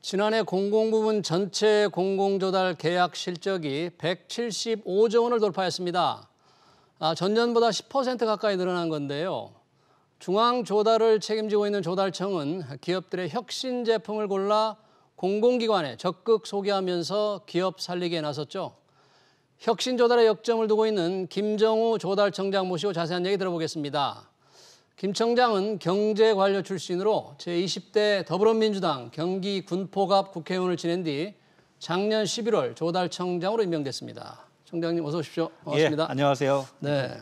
지난해 공공부문 전체 공공조달 계약 실적이 175조 원을 돌파했습니다. 전년보다 10% 가까이 늘어난 건데요. 중앙조달을 책임지고 있는 조달청은 기업들의 혁신 제품을 골라 공공기관에 적극 소개하면서 기업 살리기에 나섰죠. 혁신 조달에 역점을 두고 있는 김정우 조달청장 모시고 자세한 얘기 들어보겠습니다. 김 청장은 경제관료 출신으로 제20대 더불어민주당 경기 군포갑 국회의원을 지낸 뒤 작년 11월 조달청장으로 임명됐습니다. 청장님 어서 오십시오. 반갑습니다. 예, 안녕하세요. 네.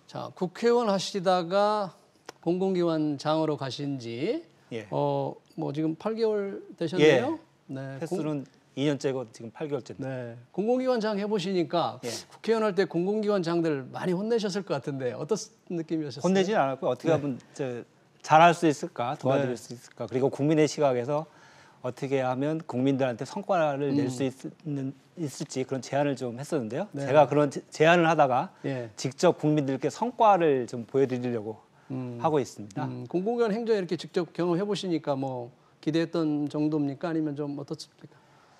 자, 국회의원 하시다가 공공기관장으로 가신 지 지금 8개월 되셨네요. 예. 네. 횟수는 2년째고 지금 8개월째. 네. 공공기관장 해보시니까 국회의원 할 때 공공기관장들 많이 혼내셨을 것 같은데 어떤 느낌이셨어요? 혼내지는 않았고 어떻게 하면 잘할 수 있을까, 도와드릴 수 있을까, 그리고 국민의 시각에서 어떻게 하면 국민들한테 성과를 낼 수 있을지 그런 제안을 좀 했었는데요. 제가 그런 제안을 하다가 직접 국민들께 성과를 좀 보여드리려고 하고 있습니다. 공공기관 행정에 이렇게 직접 경험해 보시니까 뭐 기대했던 정도입니까? 아니면 좀 어떻습니까?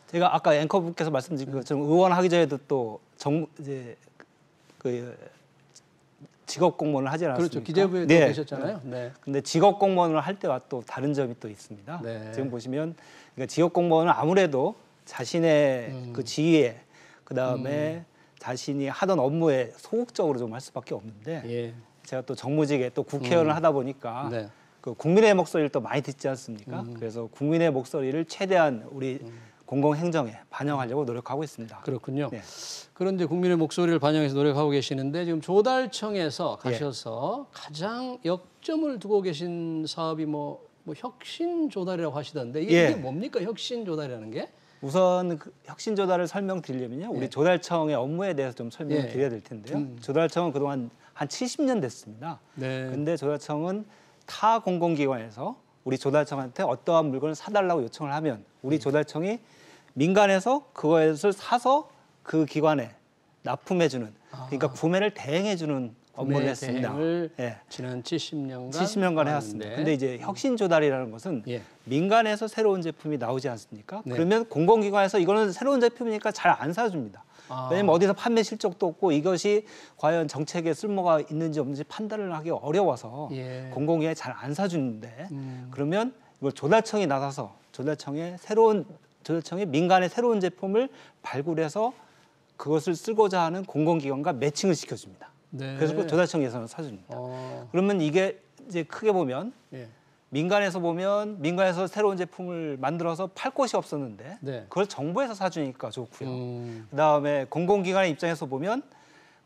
제가 아까 앵커분께서 말씀드린 것처럼 의원 하기 전에도 또 직업 공무원을 하지 않았습니까? 그렇죠. 기재부에 계셨잖아요. 네. 근데 직업 공무원을 할 때와 또 다른 점이 또 있습니다. 네. 지금 보시면 그러니까 직업 공무원은 아무래도 자신의 그 지위에 그다음에 자신이 하던 업무에 소극적으로 좀 할 수밖에 없는데 제가 또 정무직에 또 국회의원을 하다 보니까 그 국민의 목소리를 또 많이 듣지 않습니까? 그래서 국민의 목소리를 최대한 우리 공공행정에 반영하려고 노력하고 있습니다. 그렇군요. 그런데 국민의 목소리를 반영해서 노력하고 계시는데 지금 조달청에서 가셔서 가장 역점을 두고 계신 사업이 뭐 혁신 조달이라고 하시던데 이게 뭡니까? 혁신 조달이라는 게? 우선 그 혁신 조달을 설명드리려면요. 우리 조달청의 업무에 대해서 좀 설명을 드려야 될 텐데요. 조달청은 그동안 한 70년 됐습니다. 근데 조달청은 타 공공기관에서 우리 조달청한테 어떠한 물건을 사달라고 요청을 하면 우리 조달청이 민간에서 그것을 사서 그 기관에 납품해주는, 그러니까 구매를 대행해주는 업무를 했습니다. 지난 70년간 해왔습니다. 근데 이제 혁신 조달이라는 것은 민간에서 새로운 제품이 나오지 않습니까? 그러면 공공기관에서 이거는 새로운 제품이니까 잘 안 사줍니다. 왜냐면 어디서 판매 실적도 없고 이것이 과연 정책에 쓸모가 있는지 없는지 판단을 하기 어려워서 공공기관에 잘 안 사주는데 그러면 이걸 조달청이 나서서 조달청이 민간의 새로운 제품을 발굴해서 그것을 쓰고자 하는 공공기관과 매칭을 시켜줍니다. 그래서 그 조달청 예산을 사줍니다. 그러면 이게 이제 크게 보면 민간에서 새로운 제품을 만들어서 팔 곳이 없었는데 그걸 정부에서 사주니까 좋고요. 그다음에 공공기관의 입장에서 보면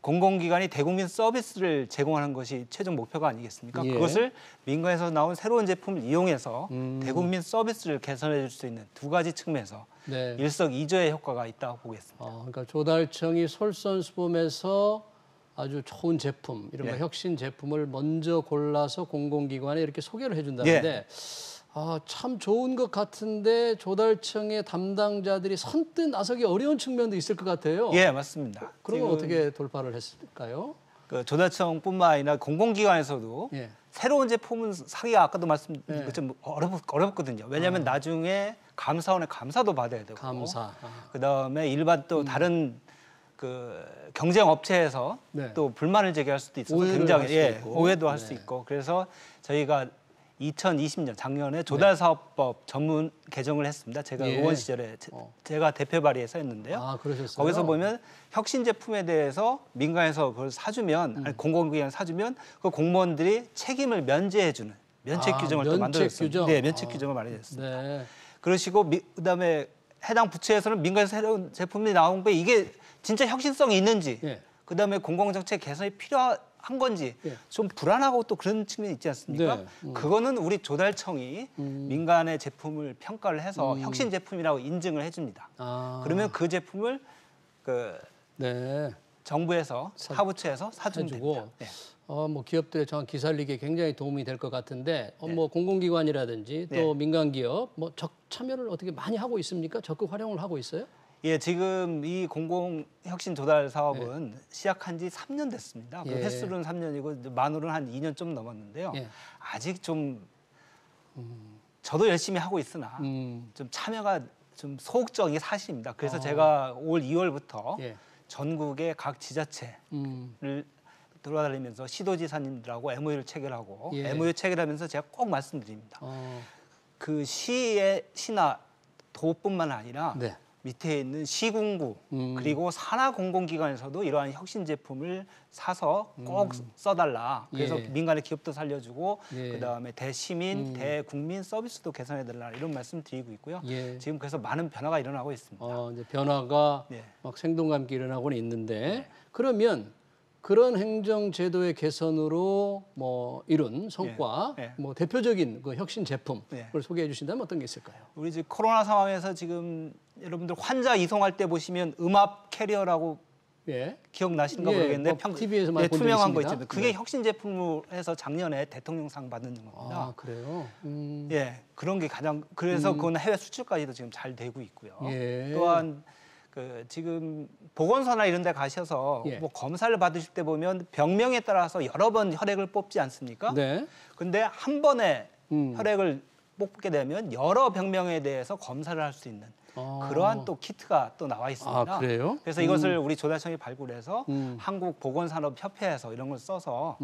공공기관이 대국민 서비스를 제공하는 것이 최종 목표가 아니겠습니까? 그것을 민간에서 나온 새로운 제품을 이용해서 대국민 서비스를 개선해 줄 수 있는 두 가지 측면에서 일석이조의 효과가 있다고 보겠습니다. 그러니까 조달청이 솔선수범해서 아주 좋은 제품, 이른바 혁신 제품을 먼저 골라서 공공기관에 이렇게 소개를 해준다는데 참 좋은 것 같은데 조달청의 담당자들이 선뜻 나서기 어려운 측면도 있을 것 같아요. 예, 맞습니다. 그러면 어떻게 돌파를 했을까요? 그 조달청뿐만 아니라 공공기관에서도 새로운 제품은 사기가 아까도 말씀드린 것처럼 어렵거든요. 왜냐하면 나중에 감사원의 감사도 받아야 되고 그다음에 일반 또 다른 그 경쟁 업체에서 또 불만을 제기할 수도 있어서 굉장히 오해도 할 수 있고 그래서 저희가 2020년 작년에 조달사업법 전문 개정을 했습니다. 제가 의원 시절에 제가 대표 발의해서 했는데요. 그러셨어요? 거기서 보면 혁신 제품에 대해서 민간에서 그걸 사주면 아니 공공기관 사주면 그 공무원들이 책임을 면제해주는 면책 규정을 또 만들었습니다. 면책 규정을 마련했습니다. 그러시고 그다음에 해당 부처에서는 민간에서 새로운 제품이 나온 게 이게 진짜 혁신성이 있는지 그다음에 공공정책 개선이 필요한 건지 좀 불안하고 또 그런 측면이 있지 않습니까? 그거는 우리 조달청이 민간의 제품을 평가를 해서 혁신 제품이라고 인증을 해줍니다. 그러면 그 제품을 정부에서 하부처에서 사주면 됩니다. 뭐 기업들의 정확 기살리기에 굉장히 도움이 될 것 같은데 뭐 공공기관이라든지 또 민간기업 뭐 참여를 어떻게 많이 하고 있습니까? 적극 활용을 하고 있어요? 예, 지금 이 공공혁신 조달 사업은 시작한 지 3년 됐습니다. 그 횟수는 3년이고 만으로는 한 2년 좀 넘었는데요. 아직 좀 저도 열심히 하고 있으나 좀 참여가 좀 소극적인 게 사실입니다. 그래서 제가 올 2월부터 예. 전국의 각 지자체를 돌아다니면서 시도지사님들하고 MOU를 체결하고 예. MOU 체결하면서 제가 꼭 말씀드립니다. 그 시나 도뿐만 아니라 네. 밑에 있는 시군구 그리고 산하 공공기관에서도 이러한 혁신 제품을 사서 꼭 써달라. 그래서 예. 민간의 기업도 살려주고 예. 그다음에 대시민, 대국민 서비스도 개선해달라 이런 말씀 드리고 있고요. 예. 지금 그래서 많은 변화가 일어나고 있습니다. 이제 변화가 네. 막 생동감 있게 일어나고는 있는데 그러면 그런 행정 제도의 개선으로 뭐 이룬 성과, 네. 뭐 대표적인 그 혁신 제품을 네. 소개해 주신다면 어떤 게 있을까요? 우리 이제 코로나 상황에서 지금 여러분들 환자 이송할 때 보시면 음압 캐리어라고 예. 기억나시는가 예, 모르겠는데 뭐 TV에서 많이 본 적이 투명한 거 있습니다. 있죠. 그게 네. 혁신 제품으로 해서 작년에 대통령상 받은 겁니다. 아, 그래요? 예, 그런 게 가장 그래서 그건 해외 수출까지도 지금 잘 되고 있고요. 예. 또한 그 지금 보건소나 이런 데 가셔서 예. 뭐 검사를 받으실 때 보면 병명에 따라서 여러 번 혈액을 뽑지 않습니까? 네. 근데 한 번에 혈액을 뽑게 되면 여러 병명에 대해서 검사를 할 수 있는 그러한 또 키트가 또 나와 있습니다. 아, 그래요? 그래서 이것을 우리 조달청이 발굴해서 음. 한국보건산업협회에서 이런 걸 써서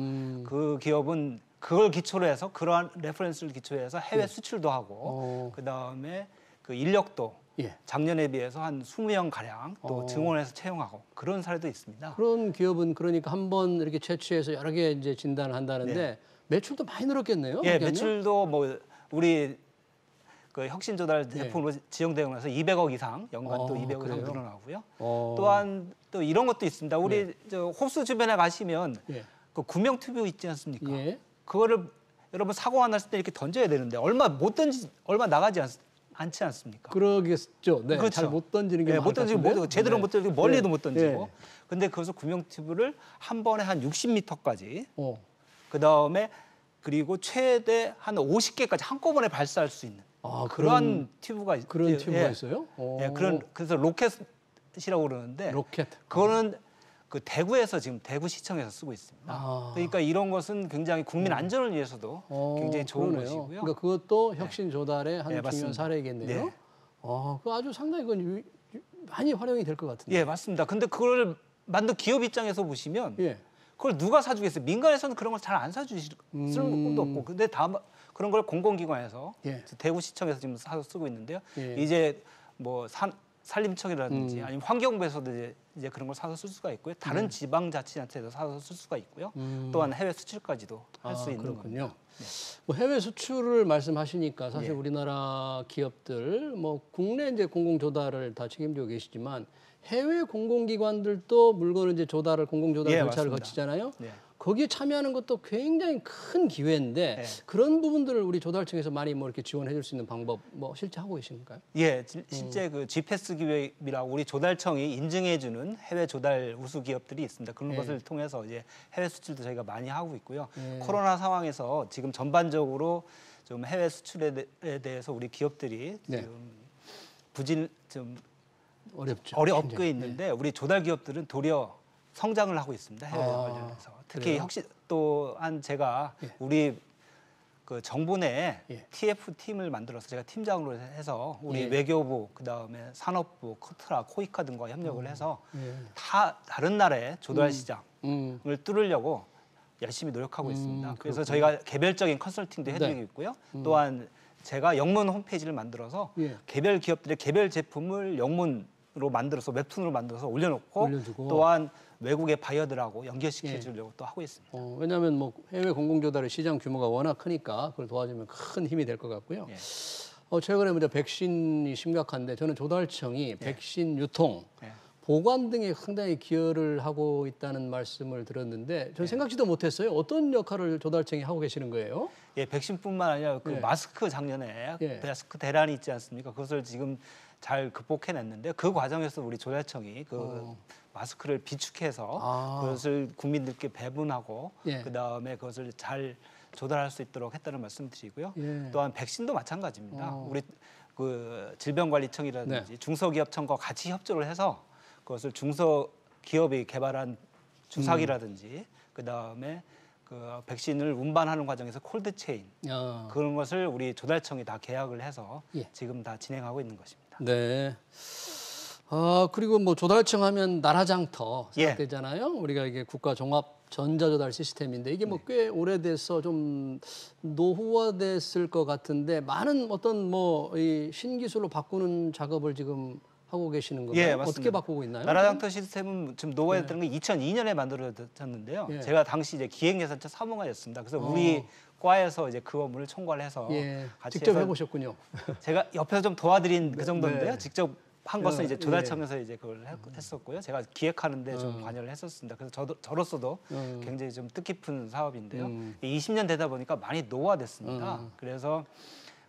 그 기업은 그걸 기초로 해서 그러한 레퍼런스를 기초로 해서 해외 수출도 하고 그다음에 그 인력도 예. 작년에 비해서 한 20명 가량 또 증원해서 채용하고 그런 사례도 있습니다. 그런 기업은 그러니까 한 번 이렇게 채취해서 여러 개 이제 진단을 한다는데 네. 매출도 많이 늘었겠네요. 예, 그러면요? 매출도 뭐 우리 그 혁신조달 제품으로 지정되고 나서 200억 이상 연간 또 200억 이상 그래요? 늘어나고요. 어. 또한 또 이런 것도 있습니다. 우리 저 홉스 주변에 가시면 예. 그 구명 튜브 있지 않습니까? 예. 그거를 여러분 사고가 났을 때 이렇게 던져야 되는데 얼마 나가지 않지 않습니까? 그러겠죠. 네. 그렇죠. 잘 못 던지는 게 예, 많을 못 것 던지고 같은데요? 제대로 네. 못 던지고 멀리도 네. 못 던지고. 네. 근데 거기서 구명 튜브를 한 번에 한 60m까지 그다음에 그리고 최대 한 50개까지 한꺼번에 발사할 수 있는 그러한 튜브가 그런 튜브가 예. 있어요? 예, 그래서 로켓이라고 그러는데 로켓. 그거는 그 대구에서 지금 대구시청에서 쓰고 있습니다. 그러니까 이런 것은 굉장히 국민 안전을 위해서도 굉장히 좋은 그러네요. 것이고요. 그러니까 그것도 혁신 조달의 한 네, 중요한 맞습니다. 사례이겠네요. 네. 그 아주 상당히 그건 많이 활용이 될 것 같은데. 예, 맞습니다. 근데 그걸 만든 기업 입장에서 보시면 예. 그걸 누가 사주겠어요? 민간에서는 그런 걸 잘 안 사주실 쓸모도 없고. 근데 그런 걸 공공기관에서 예. 대구시청에서 지금 사서 쓰고 있는데요. 예. 이제 뭐 산림청이라든지 아니면 환경부에서도 이제 그런 걸 사서 쓸 수가 있고요. 다른 지방자치단체에서 사서 쓸 수가 있고요. 또한 해외 수출까지도 할 수 있는 그렇군요. 겁니다. 뭐 해외 수출을 말씀하시니까 사실 예. 우리나라 기업들 뭐 국내 이제 공공 조달을 다 책임지고 계시지만 해외 공공기관들도 물건을 이제 조달을 공공 조달 예, 절차를 맞습니다. 거치잖아요. 네. 거기에 참여하는 것도 굉장히 큰 기회인데 네. 그런 부분들을 우리 조달청에서 많이 뭐 이렇게 지원해 줄 수 있는 방법 뭐 실제 하고 계신가요? 예, 실제 그 GPS 기업이라고 우리 조달청이 인증해주는 해외 조달 우수 기업들이 있습니다. 그런 것을 통해서 이제 해외 수출도 저희가 많이 하고 있고요. 코로나 상황에서 지금 전반적으로 좀 해외 수출에 대해서 우리 기업들이 지금 좀 어렵죠. 어렵게 있는데 우리 조달 기업들은 도리어 성장을 하고 있습니다. 해외 관련해서 특히 그래요? 혁신 또한 제가 우리 그 정부 내에 TF 팀을 만들어서 제가 팀장으로 해서 우리 외교부 그다음에 산업부, 코트라, 코이카 등과 협력을 해서 다 다른 나라의 조달 시장을 뚫으려고 열심히 노력하고 있습니다. 그래서 저희가 개별적인 컨설팅도 해드리고 있고요. 또한 제가 영문 홈페이지를 만들어서 개별 기업들의 개별 제품을 영문으로 만들어서 웹툰으로 만들어서 올려주고 또한 외국의 바이어들하고 연결시켜주려고 또 하고 있습니다. 왜냐하면 뭐 해외 공공조달의 시장 규모가 워낙 크니까 그걸 도와주면 큰 힘이 될 것 같고요. 최근에 이제 백신이 심각한데 저는 조달청이 백신 유통, 보관 등에 상당히 기여를 하고 있다는 말씀을 들었는데 저는 생각지도 못했어요. 어떤 역할을 조달청이 하고 계시는 거예요? 예, 백신뿐만 아니라 그 마스크 작년에 마스크 대란이 있지 않습니까? 그것을 지금 잘 극복해냈는데 그 과정에서 우리 조달청이 그 마스크를 비축해서 그것을 국민들께 배분하고 그다음에 그것을 잘 조달할 수 있도록 했다는 말씀드리고요. 또한 백신도 마찬가지입니다. 우리 그 질병관리청이라든지 중소기업청과 같이 협조를 해서 그것을 중소기업이 개발한 주사기라든지 그다음에 그 백신을 운반하는 과정에서 콜드체인 그런 것을 우리 조달청이 다 계약을 해서 예. 지금 다 진행하고 있는 것입니다. 네. 그리고 뭐 조달청 하면 나라장터 생각되잖아요. 예. 우리가 이게 국가 종합 전자조달 시스템인데 이게 뭐 꽤 오래돼서 좀 노후화됐을 것 같은데 많은 어떤 뭐 이 신기술로 바꾸는 작업을 지금 하고 계시는 건가요? 예, 맞습니다. 어떻게 바꾸고 있나요? 나라장터 시스템은 지금 노후화됐다는 게 2002년에 만들어졌는데요. 예. 제가 당시 이제 기획예산처 사무관이었습니다. 그래서 우리 과에서 이제 그 업무를 총괄 해서 같이 직접 해서 해보셨군요. 제가 옆에서 좀 도와드린 그 정도인데요. 네. 직접 한 것은 이제 조달청에서 이제 그걸 했었고요. 제가 기획하는데 좀 관여를 했었습니다. 그래서 저로서도 굉장히 좀 뜻깊은 사업인데요. 20년 되다 보니까 많이 노후화됐습니다. 그래서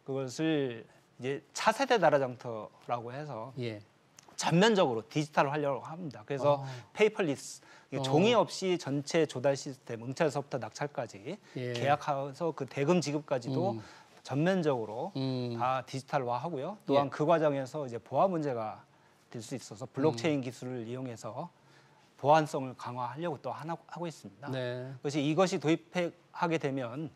그것을 이제 차세대 나라장터라고 해서 전면적으로 디지털화하려고 합니다. 그래서 페이퍼리스 종이 없이 전체 조달 시스템, 응찰서부터 낙찰까지 계약해서 그 대금 지급까지도 전면적으로 다 디지털화하고요. 또한 그 과정에서 이제 보안 문제가 될 수 있어서 블록체인 기술을 이용해서 보안성을 강화하려고 또 하고 있습니다. 네. 그래서 이것이 도입하게 되면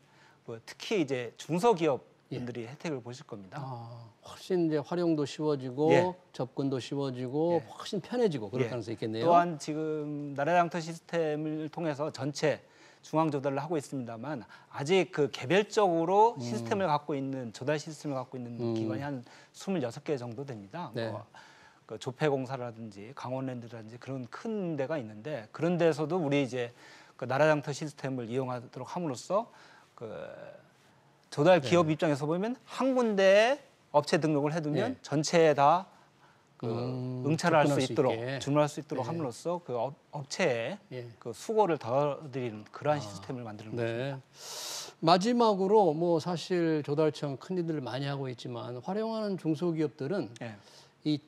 특히 이제 중소기업분들이 혜택을 보실 겁니다. 훨씬 이제 활용도 쉬워지고 접근도 쉬워지고 훨씬 편해지고 그럴 가능성이 있겠네요. 또한 지금 나라장터 시스템을 통해서 전체 중앙 조달을 하고 있습니다만 아직 그 개별적으로 시스템을 갖고 있는 조달 시스템을 갖고 있는 기관이 한 26개 정도 됩니다. 그 조폐공사라든지 강원랜드라든지 그런 큰 데가 있는데 그런 데서도 우리 이제 그 나라장터 시스템을 이용하도록 함으로써 그 조달 기업 입장에서 보면 한 군데에 업체 등록을 해두면 전체에 다 응찰을 할 수 있도록 주문할 수 있도록 함으로써 그 업체에 그 수고를 덜어드리는 그러한 시스템을 만드는 것입니다. 마지막으로 뭐 사실 조달청 큰 일들을 많이 하고 있지만 활용하는 중소기업들은 이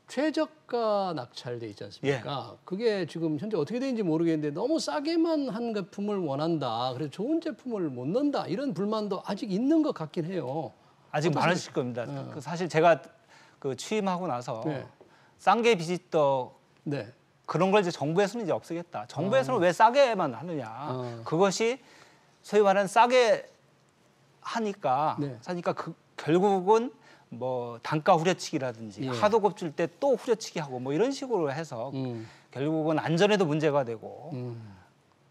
최저가 낙찰돼 있지 않습니까? 그게 지금 현재 어떻게 되는지 모르겠는데 너무 싸게만 한 제품을 원한다. 그래서 좋은 제품을 못 넣는다. 이런 불만도 아직 있는 것 같긴 해요. 아직 많으실 겁니다. 그 사실 제가 그 취임하고 나서 싼 게 비지떡 그런 걸 이제 정부에서는 이제 없애겠다. 정부에서는 왜 싸게만 하느냐. 그것이 소위 말하는 싸게 하니까 사니까 결국은 뭐 단가 후려치기라든지 하도 곱줄 때 또 후려치기 하고 뭐 이런 식으로 해서 결국은 안전에도 문제가 되고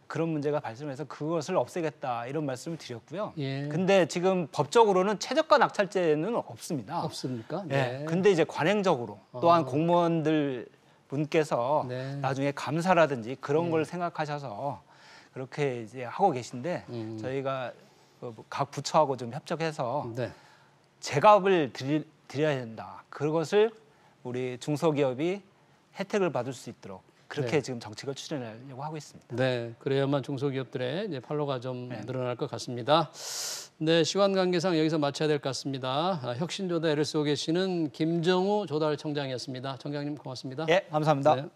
그런 문제가 발생해서 그것을 없애겠다 이런 말씀을 드렸고요. 근데 지금 법적으로는 최저가 낙찰제는 없습니다. 없습니까? 근데 이제 관행적으로 또한 공무원들 분께서 나중에 감사라든지 그런 걸 생각하셔서 그렇게 이제 하고 계신데 저희가 각 부처하고 좀 협력해서 제값을 드려야 된다. 그것을 우리 중소기업이 혜택을 받을 수 있도록 그렇게 지금 정책을 추진하려고 하고 있습니다. 네, 그래야만 중소기업들의 이제 팔로가 좀 늘어날 것 같습니다. 네, 시간 관계상 여기서 마쳐야 될 것 같습니다. 혁신조달 애를 쓰고 계시는 김정우 조달청장이었습니다. 청장님 고맙습니다. 감사합니다.